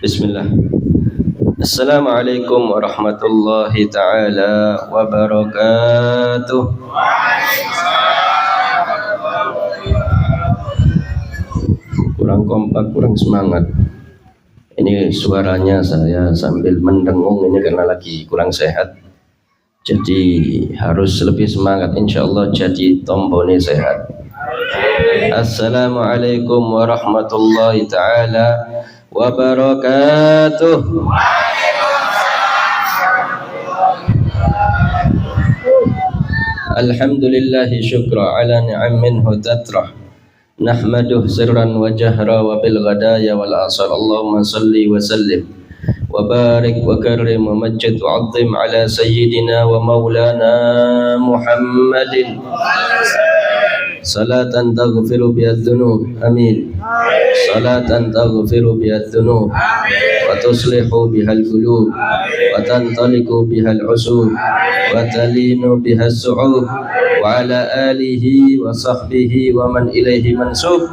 Bismillah. Assalamualaikum warahmatullahi ta'ala wabarakatuh. Kurang kompak, kurang semangat. Ini suaranya saya sambil mendengung ini karena lagi kurang sehat. Jadi harus lebih semangat, insyaallah jadi tombone sehat. Assalamualaikum warahmatullahi ta'ala wabarakatuh. Alhamdulillahi syukra ala ni'am minhu tatrah nahmaduh sirran wa jahra wa bil ghadaya wal asar. Allahumma salli wa sallim wa barik wa karrim wa majjid wa azim ala sayyidina wa maulana Muhammadin salatan taghfiru biha dzunub, amin. Salatan taghfiru biha dzunub wa tuslihu biha al-qulub wa tantaliqu biha al-usub wa talinu biha as-su'ub wa ala alihi wa sahbihi wa man ilaihi mansub.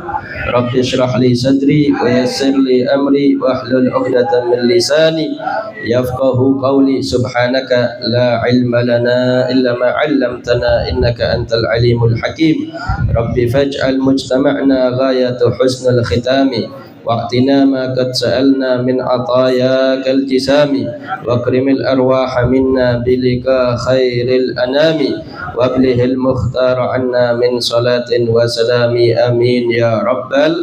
Rabbi shrah li sadri wa yassir li amri wa hlul 'uqdatam min lisani yafqahu qawli. Subhanaka la ilma lana illa ma 'allamtana innaka antal alimul hakim. Rabbi faj'al mujtama'na ghayatu husnul khitami wa'tina ma qad sa'alna min atayakal jisami wa akrimil arwaha minna bilika khairil anami wa ablihil mukhtar anna min salatin wa salami, amin ya rabbal.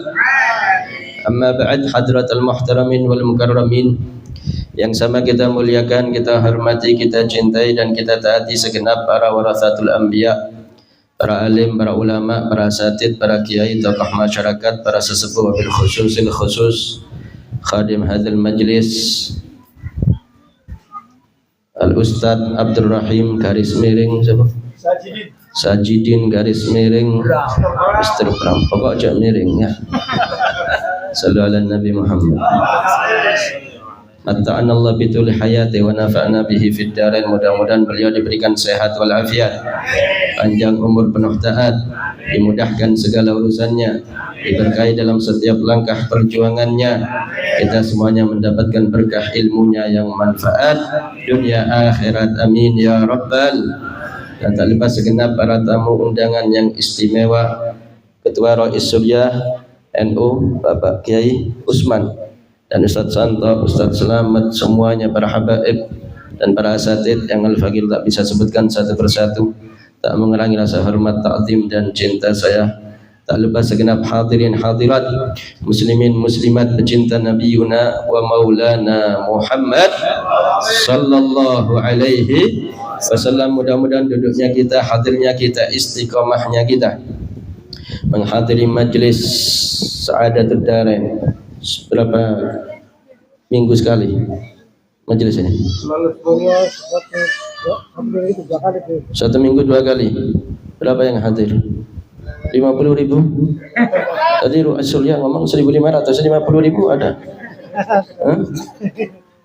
Amma ba'd, hadratal muhtaramin wal mukarramin yang sama kita muliakan, kita hormati, kita cintai dan kita taati segenap para warasatul anbiya, para alim, para ulama, para asatid, para kiai, tokoh masyarakat, para sesepuh, wabil khususil khusus khadim hadzal majlis Al-Ustaz Abdul Rahim garis miring Sajidin garis miring Mr. Pram, pokok aja miring ya. Sallu ala Nabi Muhammad. Matta'ana Allah bituli hayati wa nafa'na bihi fid darain. Mudah-mudahan beliau diberikan sehat wal afiat, panjang umur penuh taat, dimudahkan segala urusannya, diberkahi dalam setiap langkah perjuangannya. Kita semuanya mendapatkan berkah ilmunya yang manfaat dunia akhirat, amin ya rabbal. Dan tak lupa segenap para tamu undangan yang istimewa, Ketua Rais Suryah NU Bapak Kiai Usman dan Ustadz Santo, Ustadz Selamat, semuanya para habaib dan para asatid yang al-faqir tak bisa sebutkan satu persatu, tak mengurangi rasa hormat, ta'zim dan cinta saya. Tak lupa segenap hadirin hadirat, muslimin muslimat pecinta Nabiyuna wa Maulana Muhammad sallallahu alaihi wasallam. Mudah-mudahan duduknya kita, hadirnya kita, istiqomahnya kita menghadiri majlis Sa'adatud Darain. Berapa minggu sekali majelis ini? Satu minggu 2 kali. Berapa yang hadir? 50.000. Tadi Rasulullah ngomong 1.500, 50.000 ada. Hah?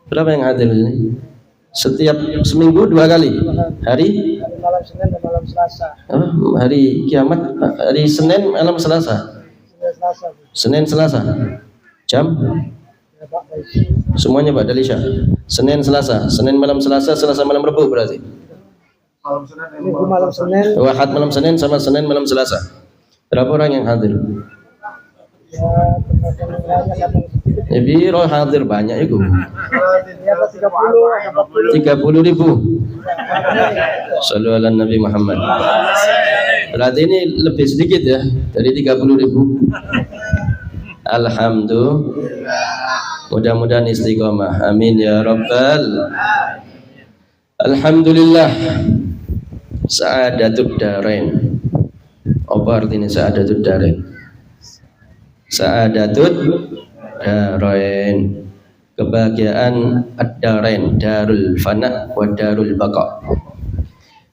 Berapa yang hadir ini? Setiap seminggu 2 kali. Hari malam Senin dan malam Selasa. Hari kiamat hari Senin malam Selasa. Senin Selasa. Jam? Semuanya Pak Dalisha. Senin Selasa, Senin malam Selasa, Selasa malam Rabu berarti. Minggu malam Senin. Ahad malam Senin sama Senin malam Selasa. Berapa orang yang hadir? Ya biro hadir banyak itu. 30.000. Sallu ala Nabi Muhammad. Berarti ini lebih sedikit ya dari 30.000. Alhamdulillah. Mudah-mudahan istiqomah, amin ya rabbal. Alhamdulillah. Sa'adatud darain. Apa artinya sa'adatud darain? Sa'adatud darain, kebahagiaan ad-darain, darul fana wa darul baqa,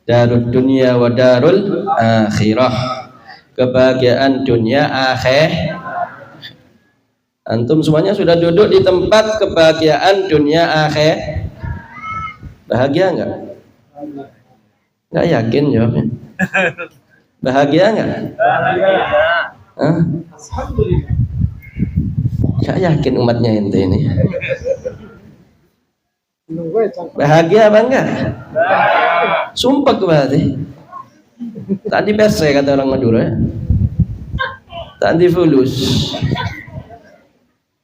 darul dunia wa darul akhirah, kebahagiaan dunia akhir. Antum semuanya sudah duduk di tempat kebahagiaan dunia akhir. Bahagia enggak? Enggak yakin jawabnya. Bahagia enggak? Bahagia. Alhamdulillah. Saya yakin umatnya ente ini. Nunggu ya, Bahagia apa enggak? Sumpah berarti. Tadi pese kata orang Madura. Tadi fulus.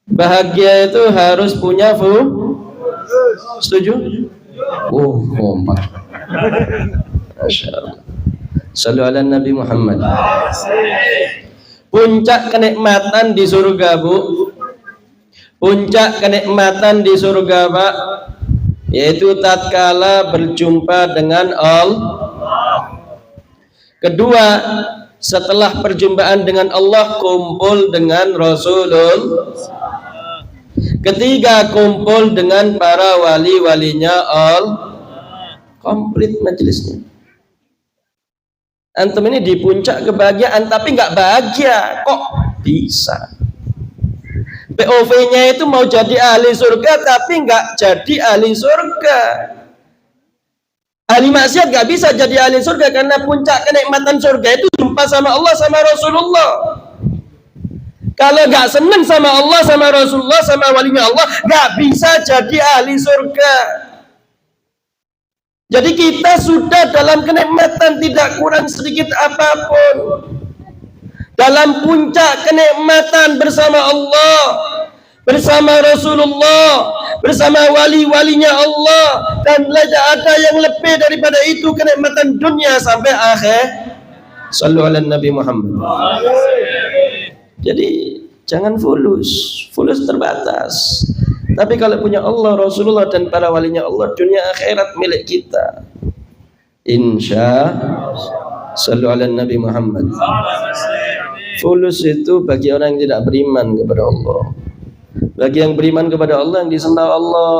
Bahagia itu harus punya setuju? Oh, kompak. Masya Allah. Sallu ala Nabi Muhammad. Puncak kenikmatan di surga, Bu. Puncak kenikmatan di surga, Pak, yaitu tatkala berjumpa dengan Allah. Kedua, setelah perjumpaan dengan Allah, kumpul dengan Rasulullah. Ketiga, kumpul dengan para wali-walinya Allah. Komplit majelisnya. Antum ini di puncak kebahagiaan tapi nggak bahagia, kok bisa? POV-nya itu mau jadi ahli surga tapi nggak jadi ahli surga. Ahli maksiat nggak bisa jadi ahli surga karena puncak kenikmatan surga itu jumpa sama Allah sama Rasulullah. Kalau nggak seneng sama Allah sama Rasulullah sama walinya Allah, nggak bisa jadi ahli surga. Jadi kita sudah dalam kenikmatan tidak kurang sedikit apapun. Dalam puncak kenikmatan bersama Allah, bersama Rasulullah, bersama wali-walinya Allah, dan tidak ada yang lebih daripada itu kenikmatan dunia sampai akhir. Sallu ala Nabi Muhammad. Jadi jangan fulus terbatas. Tapi kalau punya Allah, Rasulullah dan para walinya Allah, dunia akhirat milik kita. Insya Sallu ala Nabi Muhammad. Fulus itu bagi orang yang tidak beriman kepada Allah. Bagi yang beriman kepada Allah, yang disembah Allah.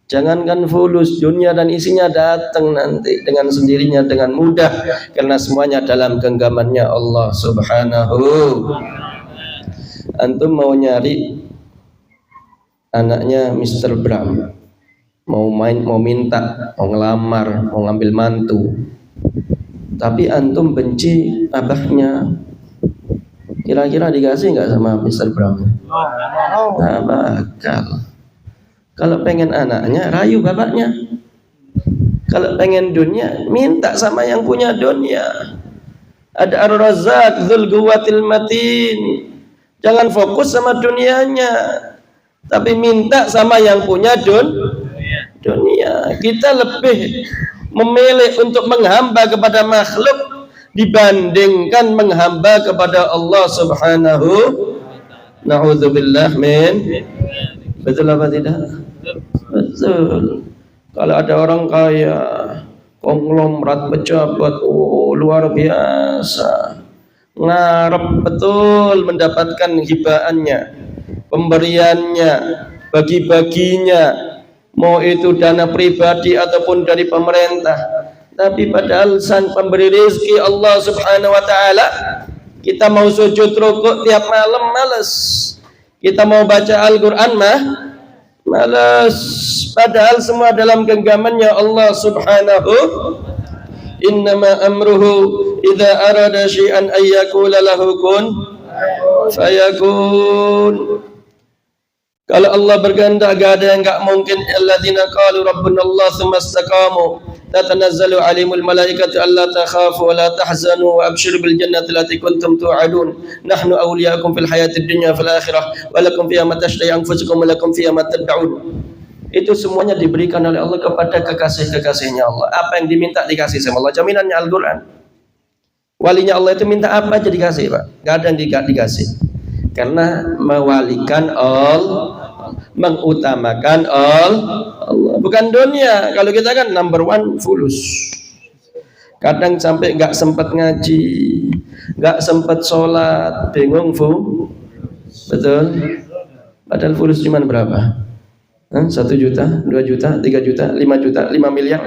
Jangankan fulus, dunia dan isinya datang nanti dengan sendirinya, dengan mudah, karena semuanya dalam genggamannya Allah Subhanahu. Antum mau nyari anaknya Mr. Bram, mau minta, mau ngelamar, mau ngambil mantu, tapi antum benci abahnya, kira-kira dikasih nggak sama Mr. Bram? Nggak bakal. Kalau pengen anaknya, rayu bapaknya. Kalau pengen dunia, minta sama yang punya dunia. Ada Ar-Razzaq Dzul Quwwatil Matin. Jangan fokus sama dunianya, tapi minta sama yang punya dunia. Kita lebih memilih untuk menghamba kepada makhluk dibandingkan menghamba kepada Allah Subhanahu. Na'udzubillah min. Betul apa tidak? Betul. Kalau ada orang kaya, konglomerat pejabat, oh luar biasa, ngarep betul mendapatkan hibaannya, pemberiannya, bagi-baginya, mau itu dana pribadi ataupun dari pemerintah. Tapi padahal sang pemberi rezeki Allah Subhanahu wa taala, kita mau sujud rukuk tiap malam malas. Kita mau baca Al-Qur'an malas. Padahal semua dalam genggamannya Allah Subhanahu. Innama amruhu idza arada syai'an ayyakula lahu kun fayakun. Kalau Allah berkehendak, gak ada yang gak mungkin. Alladzina qalu rabbuna Allah tsumma istaqamu tatanazzalu alimul malaikatu alla takhafu wa la tahzanu wa abshiru bil jannati allati kuntum tu'adun nahnu awliya'ukum fil hayatid dunya fil akhirah wa lakum fiha ma tashtahi anfusukum wa lakum fiha ma tad'un. Itu semuanya diberikan oleh Allah kepada kekasih-kekasihnya Allah. Apa yang diminta dikasih sama Allah. Jaminannya Al-Quran. Walinya Allah itu minta apa aja dikasih, Pak. Gak ada yang dikasih. Karena mewalikan Allah, mengutamakan Allah, bukan dunia. Kalau kita kan number one fulus. Kadang sampai nggak sempat ngaji, nggak sempat sholat, bingung betul. Padahal fulus cuma berapa? 1 juta, 2 juta, 3 juta, 5 juta, 5 miliar.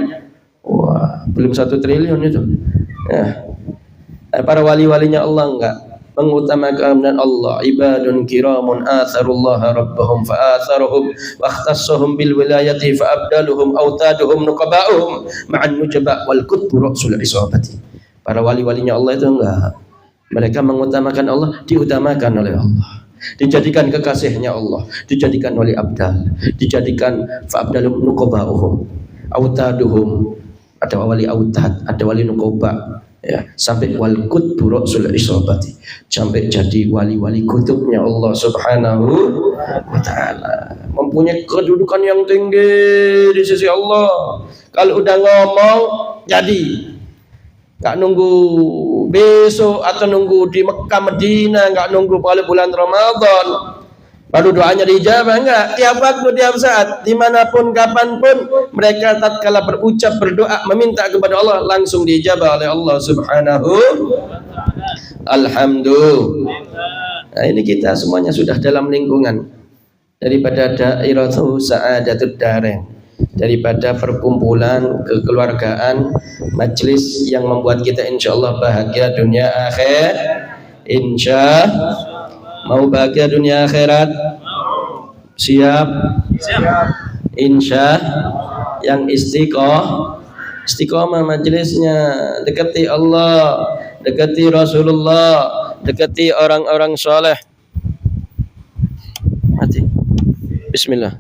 Wah, belum 1 triliun itu. Ya. Para wali-walinya Allah enggak mengutamakan Allah. Ibadun kiramun atharullaha rabbahum fa'atharuhum wa akhtassahum bil wilayati fa'abdaluhum autaduhum nuqaba'uhum ma'an nujaba wal qutbu ra'sul isabati. Para wali-walinya Allah itu enggak. Mereka mengutamakan Allah, diutamakan oleh Allah. dijadikan kekasihnya Allah, dijadikan wali abdal, dijadikan fa'abdalum nuqoba'uhum, autaduhum, ada wali autad, ada wali nuqoba, ya, sampai wal qutbu rasul isabati, sampai jadi wali-wali kutubnya Allah Subhanahu wa taala, mempunyai kedudukan yang tinggi di sisi Allah. Kalau udah ngomong jadi, nggak nunggu besok atau nunggu di Mekah Medina, nggak nunggu pada bulan Ramadan baru doanya dijabah, enggak, tiap waktu tiap saat dimanapun kapanpun mereka tatkala berucap berdoa meminta kepada Allah langsung dijabah oleh Allah Subhanahu. Alhamdulillah. Nah, ini kita semuanya sudah dalam lingkungan daripada dairatu sa'adatud darain, daripada perkumpulan kekeluargaan majlis yang membuat kita insyaallah bahagia dunia akhir. Mau bahagia dunia akhirat? Siap? Insya yang istiqomah majlisnya, dekati Allah, dekati Rasulullah, dekati orang-orang soleh. Mati. Bismillah.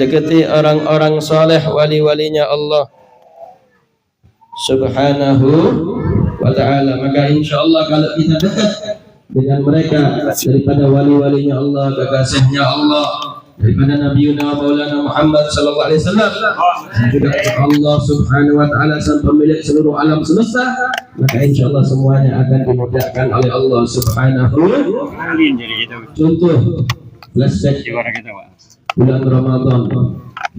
Dekati orang-orang soleh, wali-walinya Allah Subhanahu wa ta'ala. Maka insyaallah kalau kita dekat dengan mereka, daripada wali-walinya Allah, kekasihnya Allah, daripada Nabi Maulana Muhammad sallallahu alaihi wasallam, dan juga Allah Subhanahu wa ta'ala sang pemilik seluruh alam semesta, maka insyaallah semuanya akan dimudahkan oleh Allah Subhanahu. Contoh flashback bulan Ramadan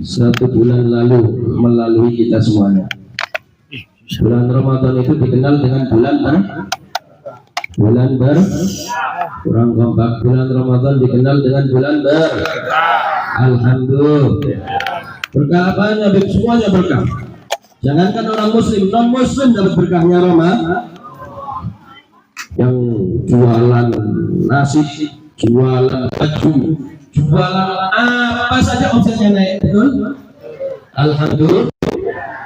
1 bulan lalu melalui kita semuanya. Bulan Ramadan itu dikenal dengan bulan kurang kompak. Bulan Ramadan dikenal dengan bulan Alhamdulillah. Berkah apanya? Semuanya berkah. Jangankan orang muslim, non muslim dapat berkahnya Ramadan. Yang jualan nasi, jualan baju, jualan apa saja omsetnya naik, betul? Alhamdulillah.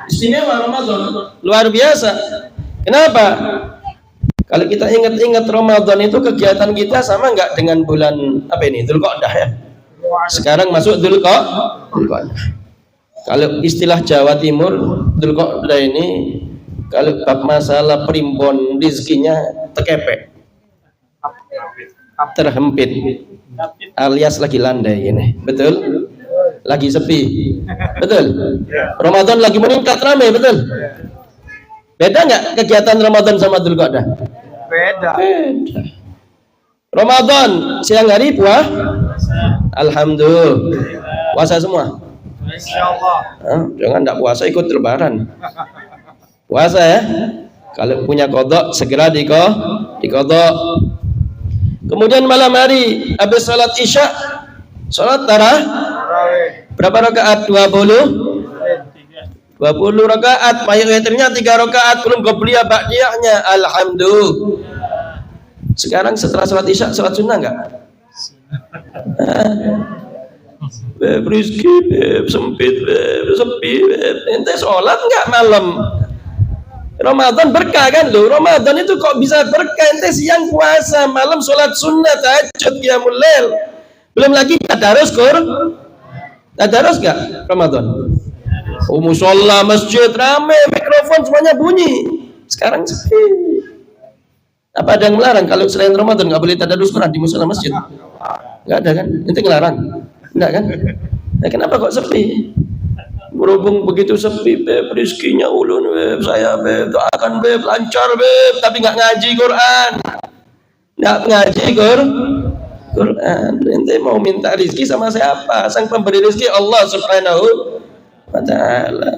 Istimewa Ramadan, luar biasa. Kenapa? Kalau kita ingat-ingat Ramadan itu kegiatan kita sama nggak dengan bulan apa ini? Dzulqa'dah ya. Sekarang masuk Dzulqa'dah. Kalau istilah Jawa Timur, Dzulqa'dah ini kalau bab masalah primbon rezekinya tekepek, terhempit, alias lagi landai ini, betul? Lagi sepi, betul? Ramadan lagi meningkat ramai, betul? Beda nggak kegiatan Ramadan sama Dzulqa'dah? Beda. Ramadan siang hari Alhamdulillah, puasa semua. Insyaallah. Jangan nggak puasa ikut lebaran. Puasa ya. Kalau punya kodok segera dikodok. Kemudian malam hari habis salat isya, salat tarawih. Berapa rakaat? 20 rakaat. Mayoritasnya 3 rakaat, belum qobliyah ba'diyahnya. Alhamdulillah. Sekarang setelah salat isya salat sunnah enggak? Beb rizki, beb sempit, beb sepi, beb. Ente sholat enggak malam? Ramadan berkah kan lo? Ramadan itu kok bisa berkah? Ente siang puasa, malam sholat sunnah, tahajud, qiyamul lail. Belum lagi tadarus tadarus enggak Ramadan? Musola, masjid rame, mikrofon semuanya bunyi. Sekarang sepi. Apa ada yang melarang kalau selain Ramadan nggak boleh tadarus Quran di musola masjid? Nggak ada kan? Ente ngelarang? Enggak kan? Nah, kenapa kok sepi? Berhubung begitu sepi, beb, rizkinya ulun, beb, saya, beb, doakan, beb, lancar, beb, tapi nggak ngaji Quran. Nggak ngaji Quran. Ente mau minta rizki sama siapa? Sang pemberi rizki Allah Subhanahu wa ta'ala.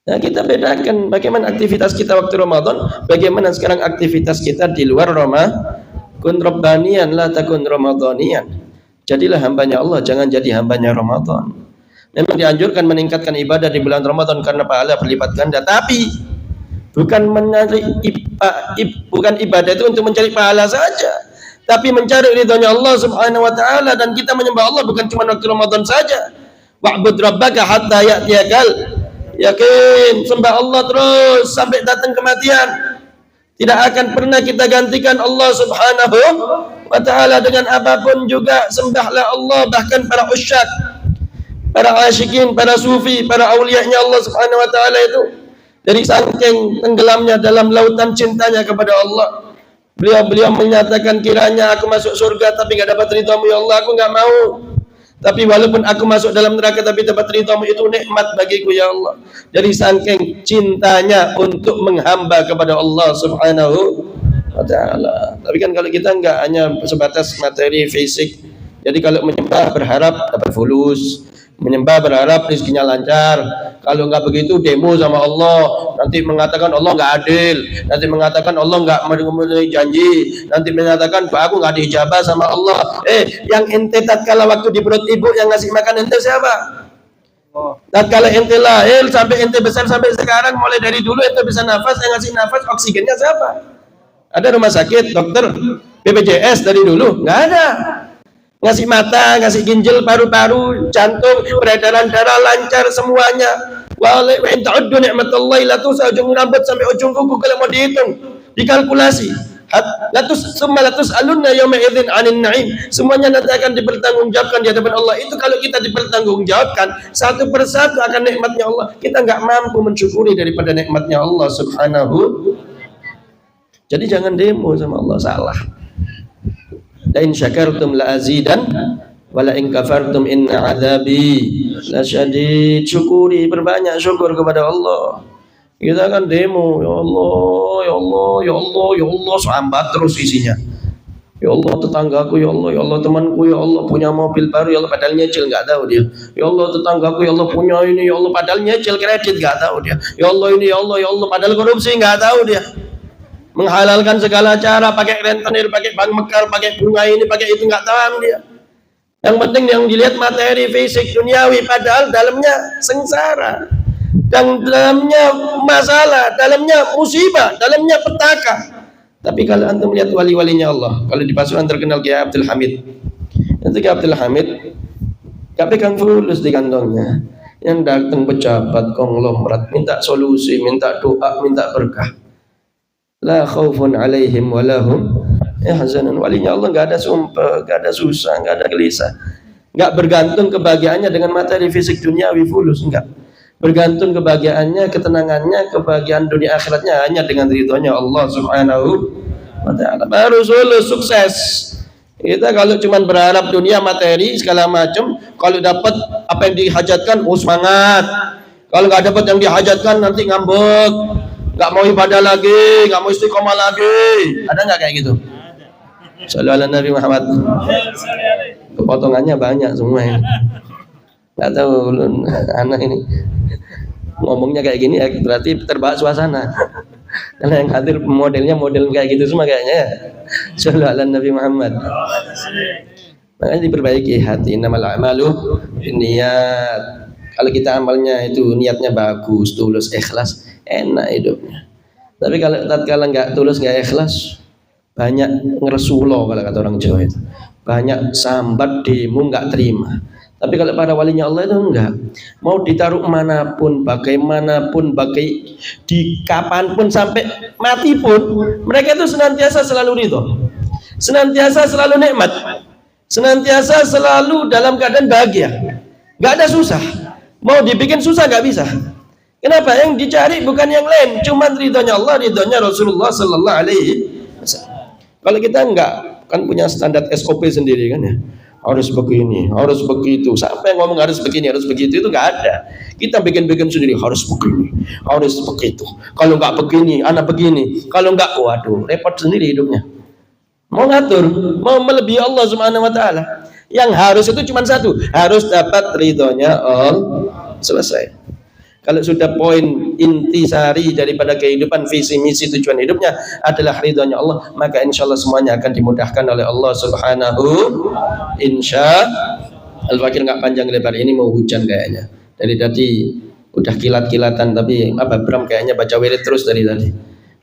Nah, kita bedakan bagaimana aktivitas kita waktu Ramadan, bagaimana sekarang aktivitas kita di luar Ramadan. Kun rabbaniyan la takun ramadhaniyan. Jadilah hambanya Allah, jangan jadi hambanya Ramadan. Memang dianjurkan meningkatkan ibadah di bulan Ramadan karena pahala berlipat ganda, tapi bukan bukan ibadah itu untuk mencari pahala saja, tapi mencari ridhonya Allah Subhanahu wa ta'ala. Dan kita menyembah Allah bukan cuma waktu Ramadan saja. Wa'bud rabbaka hatta ya'tiyakal yakin, sembah Allah terus sampai datang kematian. Tidak akan pernah kita gantikan Allah Subhanahu wa ta'ala dengan apapun juga. Sembahlah Allah, bahkan para usyak, para asyikin, para sufi, para awliyahnya Allah Subhanahu wa ta'ala itu, dari saking tenggelamnya dalam lautan cintanya kepada Allah, beliau menyatakan, kiranya aku masuk surga tapi gak dapat ridhamu ya Allah, aku gak mau. Tapi walaupun aku masuk dalam neraka tapi dapat ridhamu, itu nikmat bagiku ya Allah. Dari saking cintanya untuk menghamba kepada Allah Subhanahu wa ta'ala. Tapi kan kalau kita enggak hanya sebatas materi fisik. Jadi kalau menyembah berharap dapat fulus, menyembah berharap rezekinya lancar. Kalau enggak begitu demo sama Allah, nanti mengatakan Allah enggak adil, nanti mengatakan Allah enggak memenuhi janji, nanti mengatakan aku enggak diijabah sama Allah. Yang ente tatkala waktu di perut ibu yang ngasih makan ente siapa? Tatkala ente lahir sampai ente besar sampai sekarang, mulai dari dulu ente bisa nafas, yang ngasih nafas oksigennya siapa? Ada rumah sakit, dokter, BPJS dari dulu? Enggak ada. Ngasih mata, ngasih ginjal, paru-paru, jantung, peredaran darah lancar semuanya. Wa in ta'uddu ni'matallahi la tuhsa, ujung rambut sampai ujung kuku kalau mau dihitung, dikalkulasi. Latus alunna yawma idzin 'anil na'im. Semuanya nanti akan dipertanggungjawabkan di hadapan Allah. Itu kalau kita dipertanggungjawabkan satu persatu akan nikmatnya Allah, kita enggak mampu mensyukuri daripada nikmatnya Allah Subhanahu. Jadi jangan demo sama Allah, salah. La in syakartum la azidan wa la in kafartum inna adzabi lasyadid. Syukuri, perbanyak syukur kepada Allah. Kita kan demo, ya Allah, ya Allah, ya Allah, ya Allah, sambat terus isinya. Ya Allah tetanggaku, ya Allah temanku, ya Allah punya mobil baru, ya Allah padahal nyicil enggak tahu dia. Ya Allah tetanggaku, ya Allah punya ini, ya Allah padahal nyicil kredit enggak tahu dia. Ya Allah ini, ya Allah padahal korupsi enggak tahu dia. Menghalalkan segala cara, pakai rentenir, pakai bank mekar, pakai bunga ini, pakai itu, nggak tahu dia. Yang penting yang dilihat materi, fisik, duniawi, padahal dalamnya sengsara, dan dalamnya masalah, dalamnya musibah, dalamnya petaka. Tapi kalau antum melihat wali-walinya Allah, kalau di Pasuruan terkenal Kiai Abdul Hamid, nanti Kiai Abdul Hamid gak pegang fulus di kantongnya, yang datang pejabat konglomerat minta solusi, minta doa, minta berkah. La khaufun alaihim walahum yahzanun. Walinya Allah enggak ada sumpah, enggak ada susah, enggak ada gelisah. Enggak bergantung kebahagiaannya dengan materi fisik duniawi fulus, enggak. Bergantung kebahagiaannya, ketenangannya, kebahagiaan dunia akhiratnya hanya dengan ridhonya Allah Subhanahu wa ta'ala. Baru sukses. Kita kalau cuma berharap dunia materi segala macam, kalau dapat apa yang dihajatkan, semangat. Kalau enggak dapat yang dihajatkan nanti ngambek. Gak mau ibadah lagi, gak mau istiqomah lagi. Ada nggak kayak gitu? Shallallahu ala Nabi Muhammad. Kepotongannya banyak semua ini. Gak tahu anak ini ngomongnya kayak gini ya, berarti terbawa suasana. Karena yang hadir modelnya model kayak gitu semua kayaknya. Shallallahu ala Nabi Muhammad. Makanya diperbaiki hati. Innamal a'malu binniyat. Kalau kita amalnya itu niatnya bagus, tulus, ikhlas, enak hidupnya. Tapi kalau tatkala nggak tulus, nggak ikhlas, banyak ngeresulo kalau kata orang Jawa itu. Banyak sambat demo nggak terima. Tapi kalau para walinya Allah itu enggak. Mau ditaruh manapun, bagaimanapun, di kapanpun sampai mati pun, mereka itu senantiasa selalu ridho, senantiasa selalu nikmat, senantiasa selalu dalam keadaan bahagia. Nggak ada susah. Mau dibikin susah nggak bisa. Kenapa? Yang dicari bukan yang lain, cuma ridhonya Allah, ridhonya Rasulullah Sallallahu Alaihi Wasallam. Kalau kita enggak, kan punya standar SOP sendiri kan ya. Harus begini, harus begitu. Sampai ngomong harus begini, harus begitu itu nggak ada. Kita bikin sendiri, harus begini, harus begitu. Kalau nggak begini, anak begini. Kalau nggak, waduh, repot sendiri hidupnya. Mau ngatur, mau melebihi Allah Subhanahu Wa Taala. Yang harus itu cuma satu, harus dapat ridhonya Allah. Selesai. Kalau sudah poin intisari daripada kehidupan, visi misi tujuan hidupnya adalah ridhonya Allah, maka insya Allah semuanya akan dimudahkan oleh Allah Subhanahu. Insya Al-Fakir nggak panjang lebar, ini mau hujan kayaknya. Dari tadi udah kilat-kilatan, tapi apa Bram kayaknya baca wirid terus dari tadi.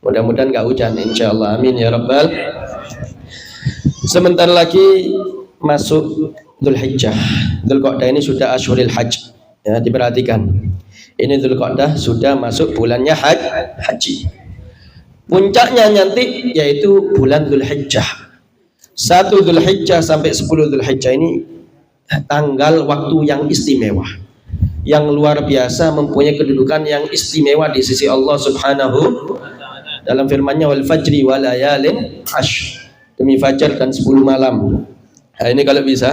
Mudah-mudahan nggak hujan, insya Allah. Amin ya Rabbal. Sebentar lagi masuk Dzulhijjah. Dzulqa'dah ini sudah Asyhurul Hajj. Ya, diperhatikan. Ini Dzulqa'dah sudah masuk bulannya haji. Puncaknya nanti yaitu bulan Dzulhijjah. 1 Dzulhijjah sampai 10 Dzulhijjah ini tanggal waktu yang istimewa, yang luar biasa, mempunyai kedudukan yang istimewa di sisi Allah Subhanahu dalam firman-Nya wal fajri wa layalin ashr, demi fajar dan 10 malam. Nah, ini kalau bisa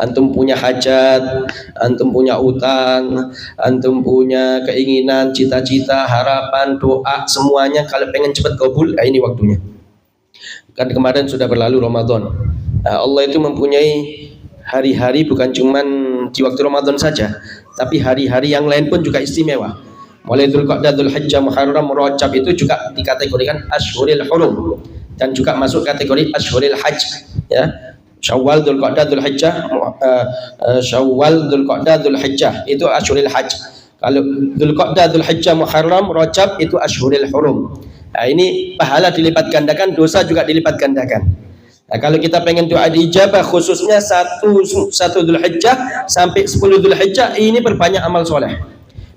antum punya hajat, antum punya utang, antum punya keinginan, cita-cita, harapan, doa, semuanya kalau pengen cepat kabul, ini waktunya. Kan kemarin sudah berlalu Ramadan. Nah, Allah itu mempunyai hari-hari bukan cuman di waktu Ramadan saja, tapi hari-hari yang lain pun juga istimewa. Mulai Dzulqa'dah, Dzulhijjah, Muharram, Rajab itu juga dikategorikan Ashhuril Hurum dan juga masuk kategori Ashhuril Hajj, ya. Syawal, Dzulqa'dah, Dzulhijjah, Syawal, Dzulqa'dah, Dzulhijjah itu Ashhuril Hajj. Kalau Dzulqa'dah, Dzulhijjah, Muharram, Rajab itu Ashhuril Hurum. Nah, ini pahala dilipat gandakan, dosa juga dilipat gandakan. Nah, kalau kita pengen doa diijabah, khususnya 1 Dzulhijjah sampai 10 Dzulhijjah, ini perbanyak amal soleh.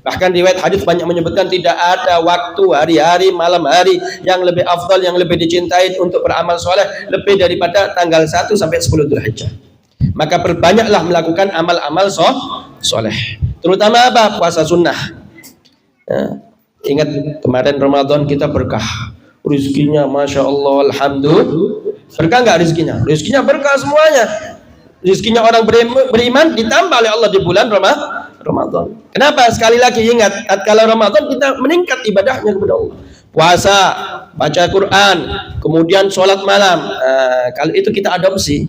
Bahkan riwayat hadis banyak menyebutkan tidak ada waktu, hari-hari, malam hari yang lebih afdal, yang lebih dicintai untuk beramal soleh lebih daripada tanggal 1 sampai 10 Dzulhijjah. Maka perbanyaklah melakukan amal-amal soleh. Terutama apa? Puasa sunnah. Nah, ingat kemarin Ramadan kita berkah. Rizkinya Masya Allah, Alhamdulillah. Berkah nggak rizkinya? Rizkinya berkah semuanya. Rizkinya orang beriman ditambah oleh Allah di bulan Ramadan. Kenapa? Sekali lagi ingat, kalau Ramadan kita meningkat ibadahnya kepada Allah. Puasa, baca Quran, kemudian sholat malam. Kalau itu kita adopsi,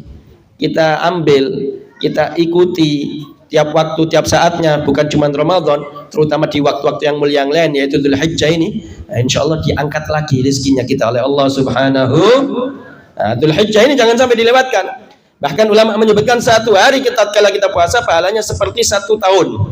kita ambil, kita ikuti tiap waktu, tiap saatnya, bukan cuma Ramadan, terutama di waktu-waktu yang mulia yang lain, yaitu Dzulhijjah ini. Insya Allah diangkat lagi rizkinya kita oleh Allah Subhanahu. Dzulhijjah ini jangan sampai dilewatkan. Bahkan ulama menyebutkan 1 hari tatkala kita puasa pahalanya seperti 1 tahun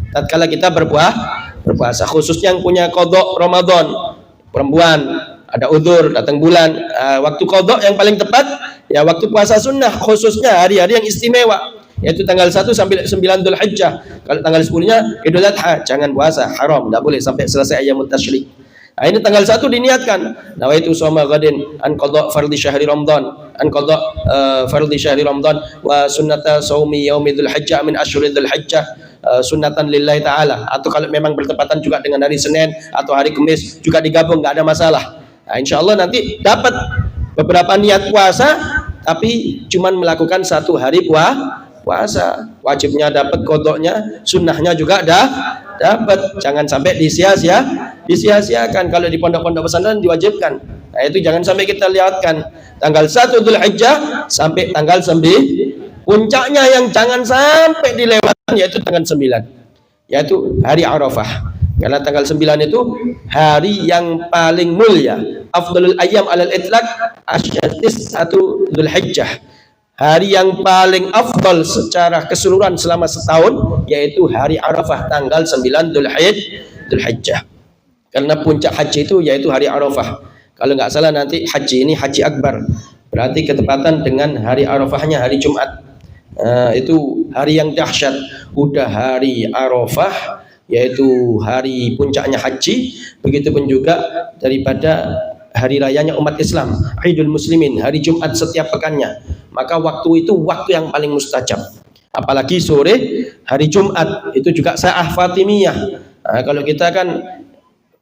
tatkala kita berpuasa. Khususnya yang punya qadha Ramadan, perempuan ada udzur datang bulan, waktu qadha yang paling tepat ya waktu puasa sunnah, khususnya hari-hari yang istimewa, yaitu tanggal 1 sampai 9 Dzulhijjah. Kalau tanggal 10-nya Idul Adha jangan puasa, haram, tidak boleh sampai selesai ayyamut tasyrik. Nah, ini tanggal 1 diniatkan. Nawaitu shoma ghadin an qadha fardhi syahri Ramadan, an qadha fardhi syahri Ramadan wa sunnata shaumi yaumi Dzulhijjah min asyhuril Dzulhijjah sunnatan lillahi ta'ala. Atau kalau memang bertepatan juga dengan hari Senin atau hari Kamis juga digabung, nggak ada masalah. Nah, insya Allah nanti dapat beberapa niat puasa, tapi cuman melakukan 1 hari puasa. Wajibnya dapat, kodoknya, sunnahnya juga dapat. Jangan sampai disia-siakan. Kalau di pondok-pondok pesantren diwajibkan. Nah, itu jangan sampai kita lihatkan tanggal 1 Dzulhijjah sampai tanggal 9. Puncaknya yang jangan sampai dilewatkan yaitu tanggal 9, yaitu hari Arafah. Karena tanggal 9 itu hari yang paling mulia. Afdalul ayyam alal itlaq asyatis 1 Dzulhijjah. Hari yang paling afdal secara keseluruhan selama setahun yaitu hari Arafah tanggal 9 Dzulhijjah. Karena puncak haji itu yaitu hari Arafah. Kalau nggak salah nanti haji ini haji akbar, berarti ketepatan dengan hari Arafahnya hari Jumat. Itu hari yang dahsyat. Udah hari Arafah yaitu hari puncaknya haji, begitupun juga daripada hari rayanya umat Islam, Idul Muslimin, hari Jumat setiap pekannya. Maka waktu itu waktu yang paling mustajab. Apalagi sore hari Jumat itu juga sa'ah Fatimiyah. Kalau kita kan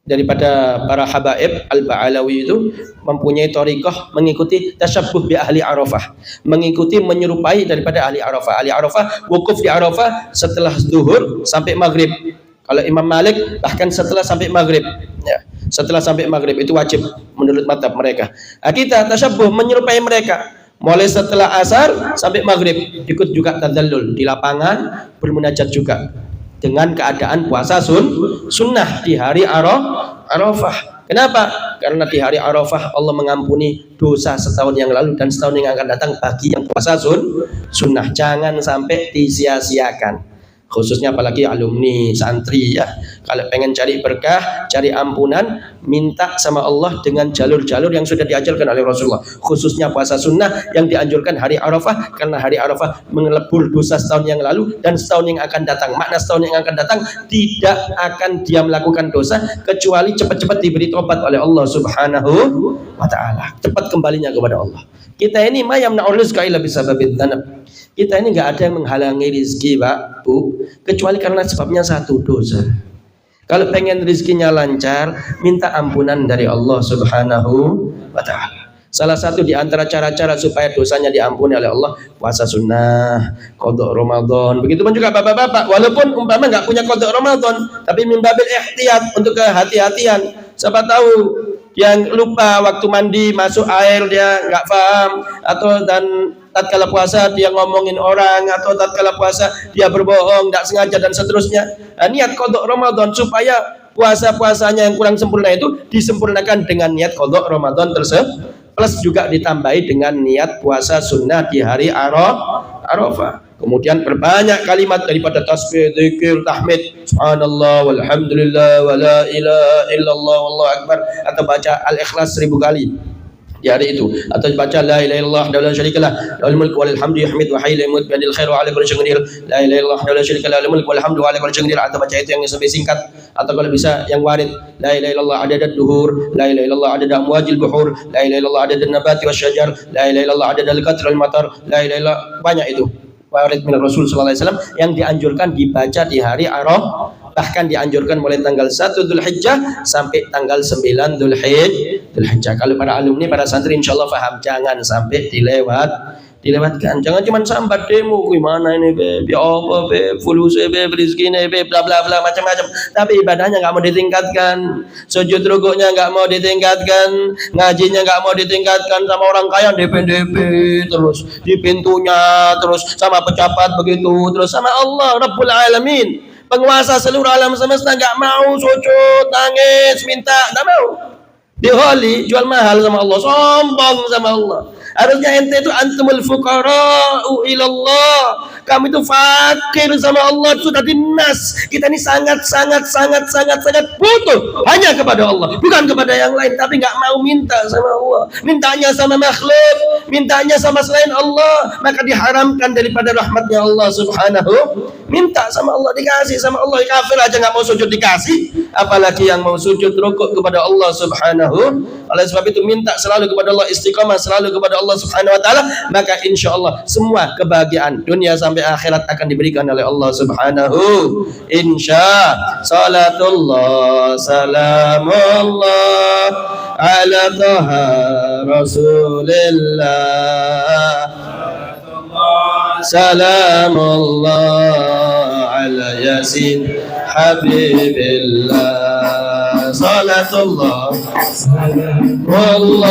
daripada para habaib Al-Ba'alawi itu mempunyai thariqah mengikuti tasyabbuh bi ahli Arafah, mengikuti menyerupai daripada ahli Arafah. Ahli Arafah wukuf di Arafah setelah zuhur sampai maghrib. Kalau Imam Malik bahkan setelah sampai maghrib, ya, setelah sampai maghrib itu wajib menurut mazhab mereka. Kita tasyabbuh menyerupai mereka, mulai setelah asar sampai maghrib, ikut juga tadallul di lapangan, bermunajat juga dengan keadaan puasa sunnah di hari Arafah. Kenapa? Karena di hari Arafah Allah mengampuni dosa setahun yang lalu dan setahun yang akan datang bagi yang puasa sunnah. Jangan sampai disia-siakan. Khususnya apalagi alumni santri ya. Kalau pengen cari berkah, cari ampunan, minta sama Allah dengan jalur-jalur yang sudah diajarkan oleh Rasulullah. Khususnya puasa sunnah yang dianjurkan hari Arafah, karena hari Arafah mengelebur dosa setahun yang lalu dan setahun yang akan datang. Makna setahun yang akan datang, tidak akan dia melakukan dosa kecuali cepat-cepat diberi tobat oleh Allah Subhanahu wa ta'ala. Cepat kembalinya kepada Allah. Kita ini mayam na'uruz kaila bisababit tanab. Kita ini nggak ada yang menghalangi rizki, Pak, Bu, kecuali karena sebabnya satu, dosa. Kalau pengen rizkinya lancar, minta ampunan dari Allah Subhanahu wa ta'ala. Salah satu di antara cara-cara supaya dosanya diampuni oleh Allah, puasa sunnah, qada Ramadan. Begitu pun juga bapak-bapak, walaupun umpama nggak punya qada Ramadan, tapi min babil ihtiyat, untuk kehati-hatian. Siapa tahu yang lupa waktu mandi masuk air dia nggak paham, atau dan tatkala puasa dia ngomongin orang, atau tatkala puasa dia berbohong, tidak sengaja dan seterusnya. Nah, niat qada Ramadan supaya puasa-puasanya yang kurang sempurna itu disempurnakan dengan niat qada Ramadan tersebut, plus juga ditambahi dengan niat puasa sunnah di hari Arafah. Kemudian perbanyak kalimat daripada tasbih, zikir, tahmid, subhanallah, walhamdulillah, wala ilaha illallah, wallahu akbar, atau baca al-ikhlas 1000 kali di hari itu, atau baca la ilaha illallah wa la syarikalah lahul mulku wa lahul hamdu yuhmid wa hayyul yamut bi yadil khair wa ala kulli syai'in qadir, la ilaha illallah wa la syarikalah lahul mulku wa lahul hamdu wa ala kulli syai'in qadir, atau baca itu yang lebih singkat, atau kalau bisa yang warid, la ilaha illallah adadad duhur, la ilaha illallah adad amwajil buhur, la ilaha illallah adad nabati wasyajar, la ilaha illallah adad al-qatr al-matar, la ilaha illallah, banyak itu warid min Rasul sallallahu alaihi wasallam yang dianjurkan dibaca di hari Arafah. Bahkan dianjurkan mulai tanggal 1 Dzulhijjah sampai tanggal 9 Dzulhijjah. Kalau para alumni, para santri insyaallah paham, jangan sampai dilewatkan. Jangan cuma sambat demo, gimana ini be, apa be, fuluse be, rizkine be, bla bla bla macam-macam. Tapi ibadahnya nggak mau ditingkatkan, sujud rukuknya nggak mau ditingkatkan, ngajinya nggak mau ditingkatkan, sama orang kaya DP terus di pintunya, terus sama pejabat begitu, terus sama Allah Rabbul Alamin, penguasa seluruh alam semesta, nggak mau sujud, nangis, minta, nggak mau. Diholi, jual mahal sama Allah, sombong sama Allah. Harusnya ente itu antumul fuqara'u ilallah. Kamu itu fakir sama Allah, sudah dinas. Kita ini sangat butuh hanya kepada Allah, bukan kepada yang lain. Tapi nggak mau minta sama Allah, mintanya sama makhluk, mintanya sama selain Allah, maka diharamkan daripada rahmatnya Allah Subhanahu. Minta sama Allah dikasih sama Allah. Kafir aja nggak mau sujud dikasih, apalagi yang mau sujud rukuk kepada Allah Subhanahu. Oleh sebab itu minta selalu kepada Allah, istiqamah selalu kepada Allah Subhanahu wa ta'ala, maka insya Allah semua kebahagiaan dunia sampai akhirat akan diberikan oleh Allah Subhanahu. Insya salatullah salamullah ala taha rasulillah, salamullah ala yasin habibillah, salatullah salamullah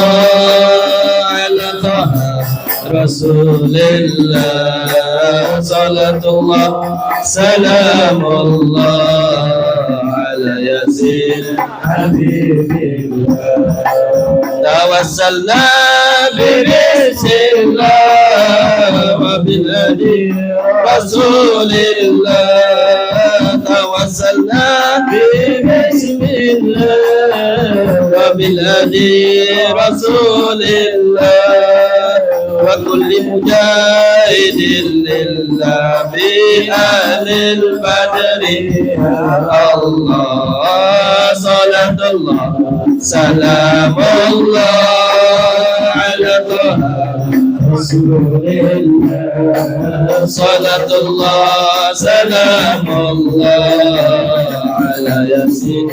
ala taha rasulillah, salatullah salamullah ala yasin habibillah, tawassalna birizillah wa biladi rasulillah, tawassalna bismillah wa biladi rasulillah wa kulli mujahidin lillah bi ahlil badri. Allah salatullah salamullah ala taha rasulillah, salatullah salamullah ala yasin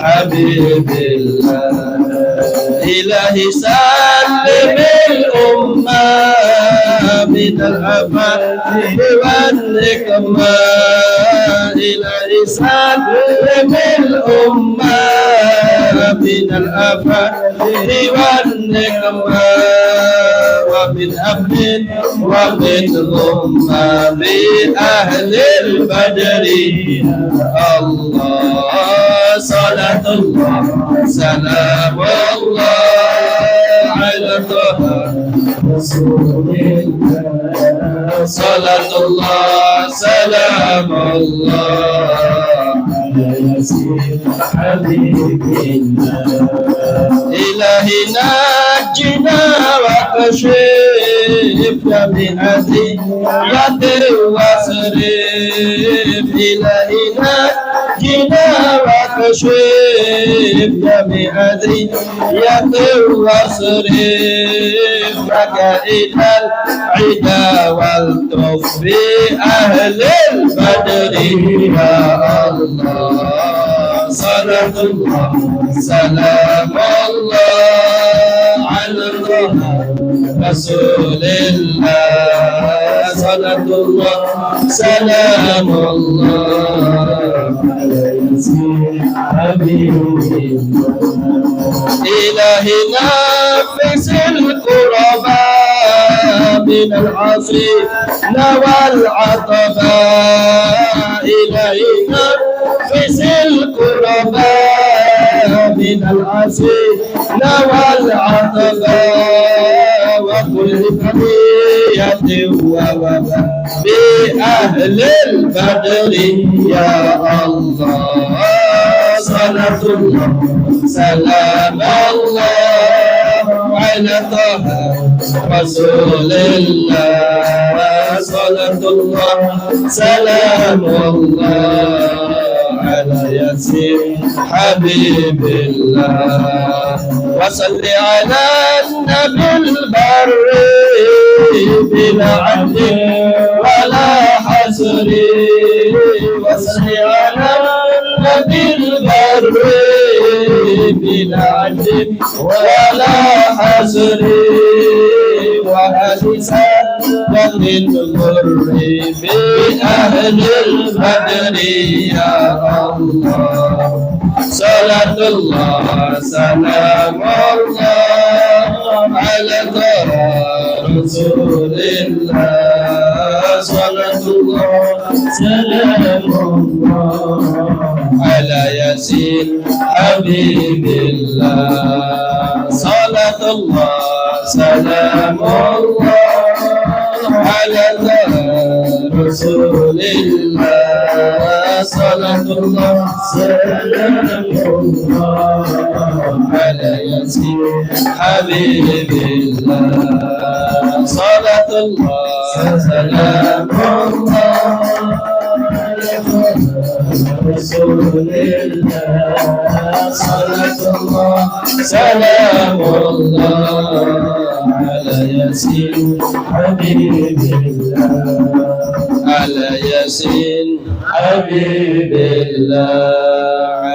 habibillah, ilahi salimil ummah minal afati wan nikmah, ilahi salimil ummah minal afati wan nikmah, wa min abdin wa min umma bi ahlil badri. Allah salatullah salamullah ala taha rasulillah, salatullah سلام الله على ياسين حبيب الله إلهي نجنا وكشف بأذية واصرف إلهي نجنا وكشف بأذية واصرف مكائد العدا والطف بأهل البدر يا الله صلاة الله سلام الله على رسول الله صلاة الله سلام الله على ياسين حبيب إلهي نفس القرباء من العصر والعطباء إلهي نفس القرباء من العصر والعطباء وكل بقية ووباء بأهل البدر يا الله صلاة الله سلام الله على طه رسول الله صلاة الله سلام الله على ياسين حبيب الله وصل على النبي البر بلا عد ولا حصر وصل على النبي البر بلا عد ولا حصر وحديثا من الغر بأهل البدر يا الله صلاة الله سلام الله على رسول الله صلاة الله سلام الله على ياسين حبيب الله صلاة الله سلام الله على رسول الله صلاة الله سلام الله على ياسين حبيب الله صلاة الله سلام الله رسول الله صلاة الله سلام الله على ياسين حبيب الله على ياسين حبيب الله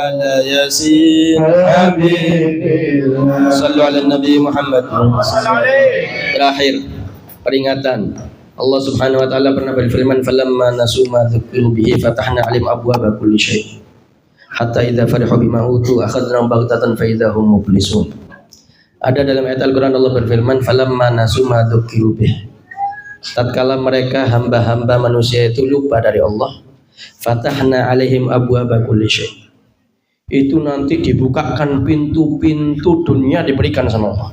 على ياسين حبيب الله صلوا على النبي محمد. Terakhir peringatan, Allah Subhanahu wa taala pernah berfirman, falamma nasu ma dzukiru bihi fatahna 'alaihim abwaaba kulli syai' hatta idza farihu bima utu akhadnahum baghtatan fa idza hum mublisun. Ada dalam ayat Al-Qur'an Allah berfirman, falamma nasu ma dzukiru bihi, tatkala mereka hamba-hamba manusia itu lupa dari Allah, fatahna 'alaihim abwaaba kulli syai', itu nanti dibukakan pintu-pintu dunia diberikan sama Allah.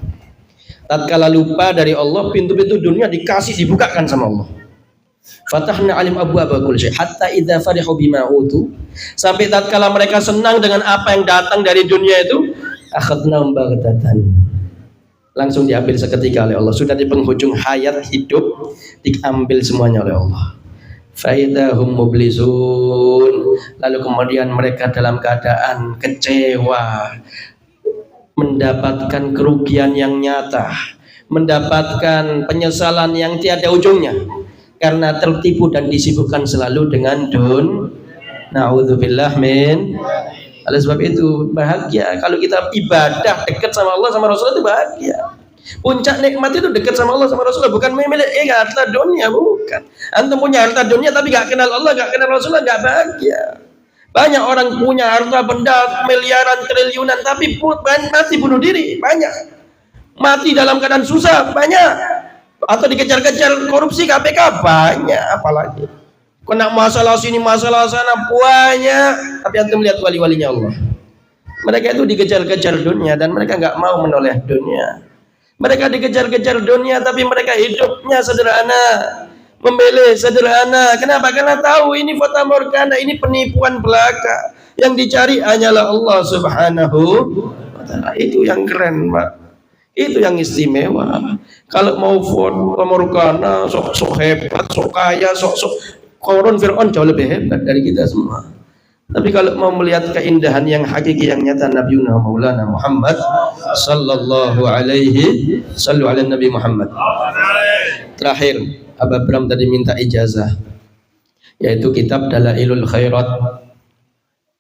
Tatkala lupa dari Allah, pintu-pintu dunia dibukakan sama Allah. Fatahna alim abwaaba kulli syai' hatta idza farihu bima utu, sampai tatkala mereka senang dengan apa yang datang dari dunia itu, akhadnahum baghtatan, langsung diambil seketika oleh Allah. Sudah di penghujung hayat hidup, diambil semuanya oleh Allah. Fa idza hum mublisun, lalu kemudian mereka dalam keadaan kecewa, mendapatkan kerugian yang nyata, mendapatkan penyesalan yang tiada ujungnya karena tertipu dan disibukkan selalu dengan na'udzubillah min. Oleh sebab itu bahagia kalau kita ibadah dekat sama Allah sama Rasulullah, itu bahagia. Puncak nikmat itu dekat sama Allah sama Rasulullah, bukan milik harta dunia, bukan. Antum punya harta dunia tapi gak kenal Allah, gak kenal Rasulullah, gak bahagia. Banyak orang punya harta benda miliaran triliunan tapi mati bunuh diri, banyak. Mati dalam keadaan susah, banyak. Atau dikejar-kejar korupsi KPK, banyak. Apalagi kena masalah sini masalah sana, banyak. Tapi antum lihat wali-walinya Allah, mereka itu dikejar-kejar dunia dan mereka nggak mau menoleh dunia. Mereka dikejar-kejar dunia tapi mereka hidupnya sederhana. Memilih sederhana. Kenapa? Karena tahu ini fata morgana, ini penipuan belaka. Yang dicari hanyalah Allah Subhanahu wa ta'ala. Itu yang keren, Pak. Itu yang istimewa. Kalau mau fata morgana, sok hebat, sok kaya, sok Qarun Fir'aun jauh lebih hebat dari kita semua. Tapi kalau mau melihat keindahan yang hakiki yang nyata Nabi Maulana Muhammad sallallahu alaihi sallu ala Nabi Muhammad. Terakhir, Abah Bram tadi minta ijazah, yaitu kitab Dalailul Khairat.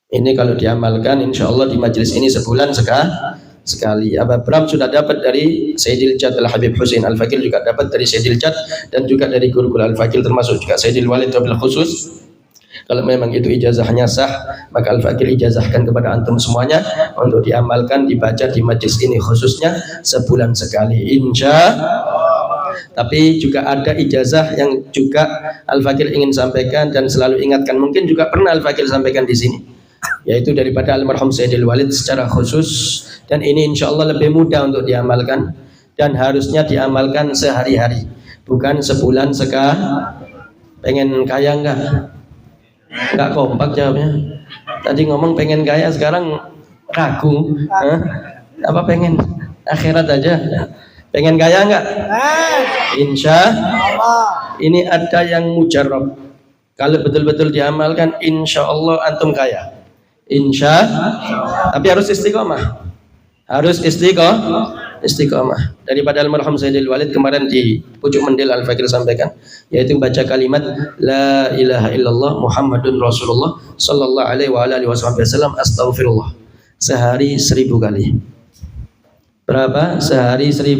Ini kalau diamalkan insya Allah di majelis ini sebulan sekali. Abah Bram sudah dapat dari Sayyidil Jad Al-Habib Husain Al-Fakil, juga dapat dari Sayyidil Jad dan juga dari guru-guru Al-Fakil, termasuk juga Sayyidil Walid Wabil Khusus. Kalau memang itu ijazahnya sah, maka Al-Fakil ijazahkan kepada antum semuanya untuk diamalkan, dibaca di majelis ini khususnya sebulan sekali insya. Tapi juga ada ijazah yang juga Al-Fakil ingin sampaikan dan selalu ingatkan, mungkin juga pernah Al-Fakil sampaikan di sini, yaitu daripada almarhum Sayyidil Walid secara khusus, dan ini insya Allah lebih mudah untuk diamalkan dan harusnya diamalkan sehari-hari, bukan sebulan sekali. Pengen kaya enggak kompak jawabnya. Tadi ngomong pengen kaya, sekarang ragu. Apa pengen akhirat aja? Pengen kaya enggak? Insya Allah. Ini ada yang mujarab. Kalau betul-betul diamalkan, insya Allah antum kaya. Insya Allah. Tapi harus istiqomah. Harus istiqomah. Daripada almarhum Sayyidil Walid kemarin di pucuk mendel Al-Fakir sampaikan, yaitu baca kalimat La ilaha illallah Muhammadun Rasulullah sallallahu alaihi wa alihi wasallam astaghfirullah sehari 1000 kali. Berapa? Sehari 1000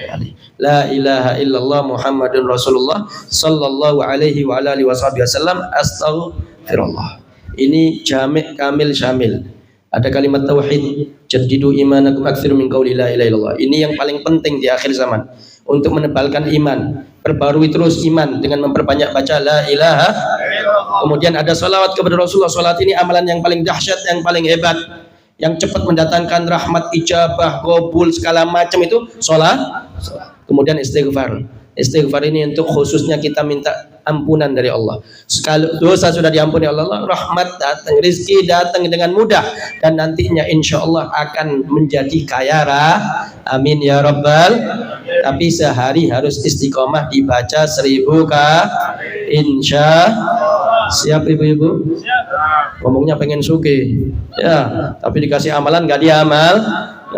kali. La ilaha illallah Muhammadun Rasulullah sallallahu alaihi wa alihi wasallam astaghfirullah. Ini jami' kamil syamil. Ada kalimat tauhid, jaddidu imanakum aktsiru min qauli la ilaha illallah. Ini yang paling penting di akhir zaman untuk menebalkan iman. Perbarui terus iman dengan memperbanyak baca la ilaha. Kemudian ada salawat kepada Rasulullah. Salat ini amalan yang paling dahsyat, yang paling hebat, yang cepat mendatangkan rahmat, ijabah, qabul, segala macam itu salat. Kemudian istighfar. Istighfar ini untuk khususnya kita minta ampunan dari Allah. Sekali dosa sudah diampuni Allah, rahmat datang, rizki datang dengan mudah, dan nantinya insya Allah akan menjadi kaya amin ya rabbal. Tapi sehari harus istiqomah dibaca 1000 kali insya. Siap ibu-ibu? Ngomongnya pengen suke ya, tapi dikasih amalan nggak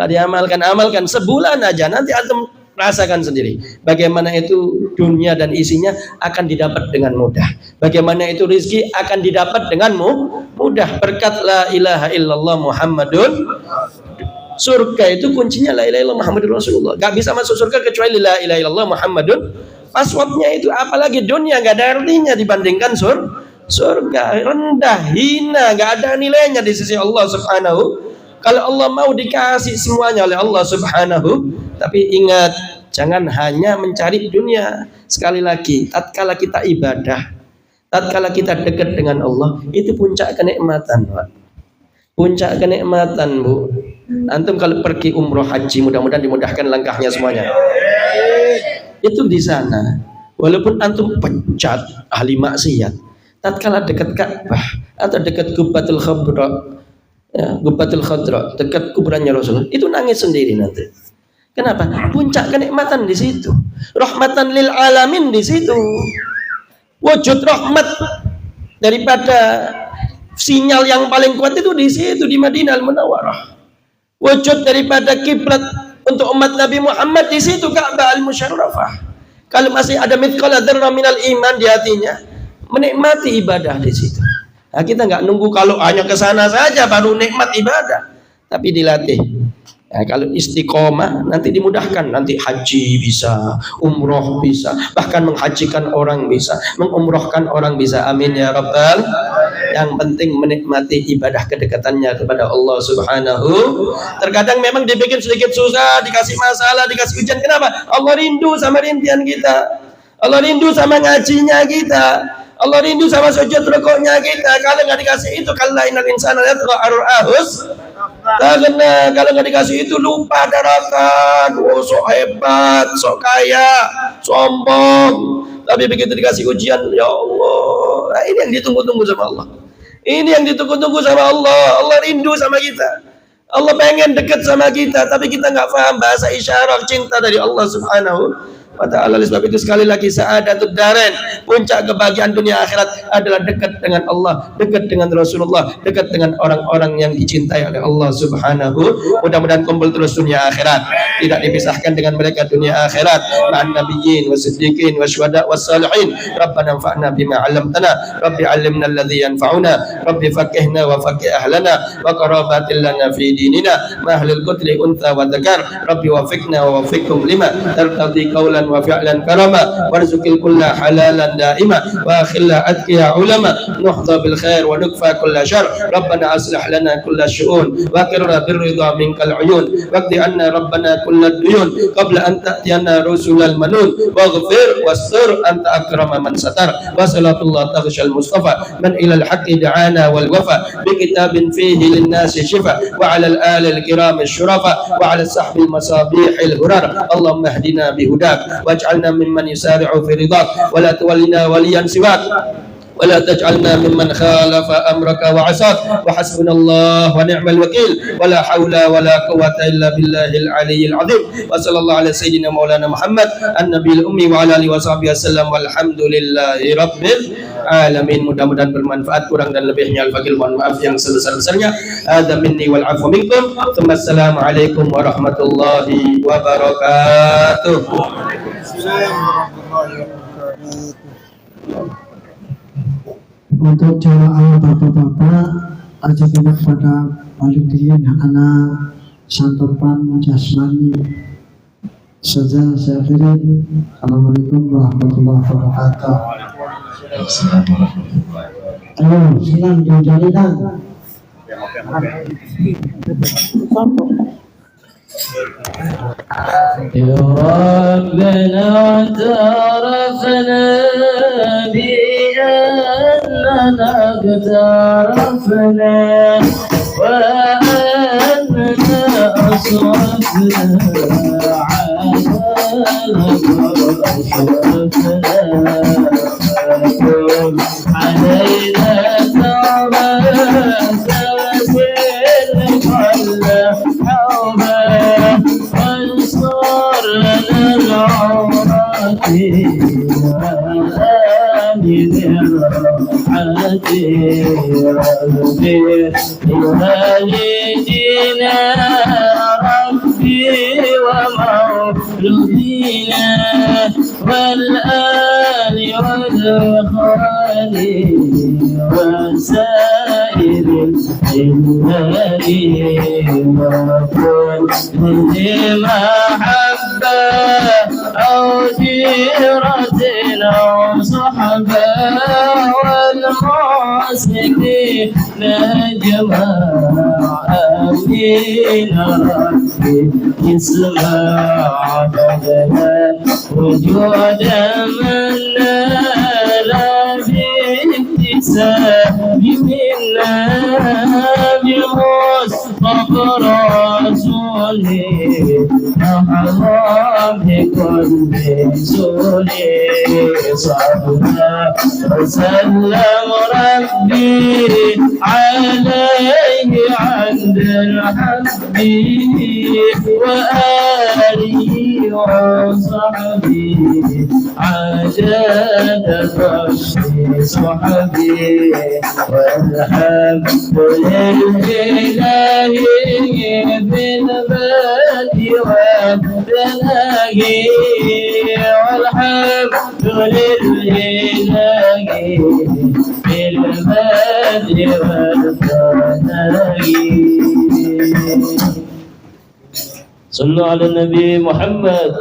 diamalkan. Amalkan sebulan aja, nanti antum rasakan sendiri bagaimana itu dunia dan isinya akan didapat dengan mudah, bagaimana itu rizki akan didapat dengan mudah berkat la ilaha illallah Muhammadun. Surga itu kuncinya la ilaha illallah Muhammadun Rasulullah. Gak bisa masuk surga kecuali la ilaha illallah Muhammadun. Passwordnya itu, apalagi dunia gak ada artinya dibandingkan surga. Rendah, hina, gak ada nilainya di sisi Allah Subhanahu. Kalau Allah mau dikasih semuanya oleh Allah Subhanahu. Tapi ingat, jangan hanya mencari dunia. Sekali lagi, tatkala kita ibadah, tatkala kita dekat dengan Allah, itu puncak kenikmatan, Pak. Puncak kenikmatan, Bu. Antum kalau pergi umroh haji, mudah-mudahan dimudahkan langkahnya semuanya. Itu di sana. Walaupun antum pecat ahli maksiat, tatkala dekat Ka'bah atau dekat Qubbatul Khadra, ya, Qubbatul Khadra, dekat kuburannya Rasulullah, itu nangis sendiri nanti. Kenapa? Puncak kenikmatan di situ. Rahmatan lil alamin di situ. Wujud rahmat daripada sinyal yang paling kuat itu di situ, di Madinah Al-Munawwarah. Wujud daripada kiblat untuk umat Nabi Muhammad di situ, Ka'bah Al-Musyarrafah. Kalau masih ada mithqal dzarrah minal iman di hatinya, menikmati ibadah di situ. Nah, kita nggak nunggu kalau hanya ke sana saja baru nikmat ibadah, tapi dilatih. Ya, kalau istiqomah nanti dimudahkan, nanti haji bisa, umroh bisa, bahkan menghajikan orang bisa, mengumrohkan orang bisa. Amin ya rabbal. Yang penting menikmati ibadah kedekatannya kepada Allah Subhanahu. Terkadang memang dibikin sedikit susah, dikasih masalah, dikasih ujian. Kenapa? Allah rindu sama rintian kita. Allah rindu sama ngajinya kita. Allah rindu sama sujud rukuknya kita. Kalau nggak dikasih itu, kalla innal insana yatgha ar-ahus. Karena kalau nggak dikasih itu lupa daratan. Oh, sok hebat, sok kaya, sombong. Tapi begitu dikasih ujian, ya Allah, nah, ini yang ditunggu-tunggu sama Allah. Ini yang ditunggu-tunggu sama Allah. Allah rindu sama kita. Allah pengen dekat sama kita, tapi kita nggak paham bahasa isyarat cinta dari Allah Subhanahu wa ta'ala. Oleh sebab itu sekali lagi, sa'adatud darain, puncak kebahagiaan dunia akhirat adalah dekat dengan Allah, dekat dengan Rasulullah, dekat dengan orang-orang yang dicintai oleh Allah Subhanahu. Mudah-mudahan kumpul terus dunia akhirat, tidak dipisahkan dengan mereka dunia akhirat, ma'an nabiyyin wasiddiqin wasyuhada wassalihin. Rabbana anfa'na bima 'allamtana, rabbi 'allimna alladhi yanfa'una, rabbi faqihna wa faqih ahlana wa qarabatil lana fi dinina ma ahlil qutli untha wa dzakar, rabbi wafiqna wa wafiqhum lima tartadi qawlan wa fi'lan karama warzuqil kulla halalan daima wa akhilla atqiya ulama nuhda bil khair wa nukfa kulla syarr. Rabbana aslih lana kulla syu'un wa qirra birridha minkal uyun waqdi anna rabbana kulla duyun qabla an ta'tiyana rusulal manun waghfir wastur anta akrama man satar wa salatullah taghshal mustafa man ilal haqqi da'ana wal wafa bi kitabin fihi lin nasi shifa wa 'alal ali al kiram syurafa wa 'ala sahbil masabih al hurar. Allahumma hdina bihudak waj'alna mimman yusari'u fi ridak wa la tuwallina waliyan siwak ولا تجعلنا ممن خالف أمرك وعصاك وحسبنا الله ونعم الوكيل ولا حول ولا قوة إلا بالله العلي العظيم وصلى الله على سيدنا مولانا محمد النبي الأمي وعلى آله وصحبه وسلم والحمد لله رب العالمين. Mudah-mudahan bermanfaat, kurang dan lebihnya al-faqil mohon maaf yang sebesar-besarnya. Hadza minni wal 'afwu minkum. Assalamualaikum warahmatullahi wabarakatuh. Untuk jamaah bapak-bapak, ajak kita kepada paling tinggi anak santopan jasmani saja saya akhiri. Assalamualaikum warahmatullahi wabarakatuh. Ayo silang dijadikan. يا ربنا اعترفنا بأننا اقترفنا وأننا أصرفنا علينا توبة وانصر لنا العورات والدينا ربي ومولودينا والآل والإخوان وسائر الإيمان وكل محبة أو جيرة أو صحبة والمعسكين نجمع آمين ربي اسمع بدنا وجودا منا لا بابتسام منا بمصطفى رسولي أحظى بكل سولي صلى وسلم ربي عليه عند الحبيب وآله وصحبه عجل رشد صحبي والحمد لله بالبدء والبلاغ والحمد لله بالبدء والبلاغ. صلوا على النبي محمد.